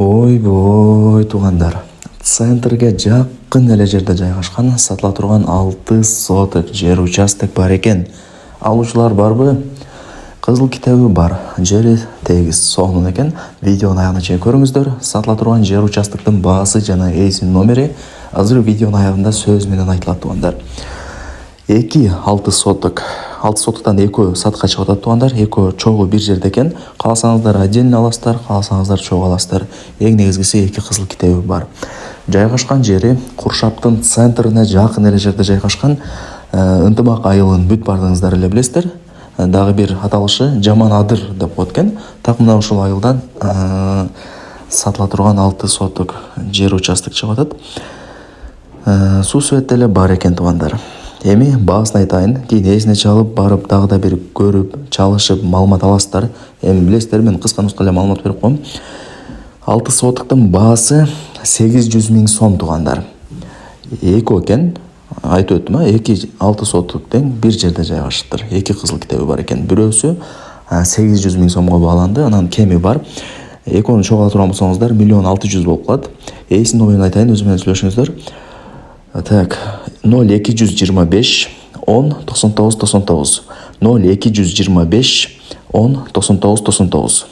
Ойбой туугандар, центрге жакын эле жерде жайгашкан сатыла турган 6 соток жер участок бар экен. Алуучулар барбы? Кызыл китеби бар. Жери тегиз сонун экен. Видеонун аягына чейин көрүңүздөр. Сатыла турган жер участоктун баасы жана ээсинин номери азыр видеонун аягында сөз менен айтылат туугандар. 6 соток. 6 соттуктан экөө сатка чыгып атат туугандар. Экөө чогуу бир жерде экен. Кааласаңыздар отдельно аласыздар, кааласаңыздар чогуу аласыздар. Эң негизгиси 2 кызыл китеби бар. Жайгашкан жери Куршаптын центрине жакын эле жерде жайгашкан. Ынтымак айылын бүт бардыгыңыздар эле билесиздер. Дагы бир аталышы Жаман Адыр деп коет экен. Так мына ушул айылдан сатыла турган 6 соток жер участок чыгып атат. Суу свет эле бар экен туугандар. Эми баасын айтайын, кийин эсине чалып барып дагы да бир көрүп, чалышып маалымат аласыздар. Эми билесиздер, мен кыска-нуска эле маалымат берип коем. 6 сотоктун баасы 800 миң сом туугандар. Экөө экен. Айтып өттүм, 6 соток тең бир жерде жайгашыптыр. 2 кызыл китеби бар экен. Бирөөсү 800 миң сомго бааланды, анан кеми бар. Экөөнү чогула турган болсоңуздар 1 600 000 болуп калат. Эсинин номерин айтайын, өзү менен сүйлөшүңүздөр. Так, 0225 10 99 99 0225 10 99 99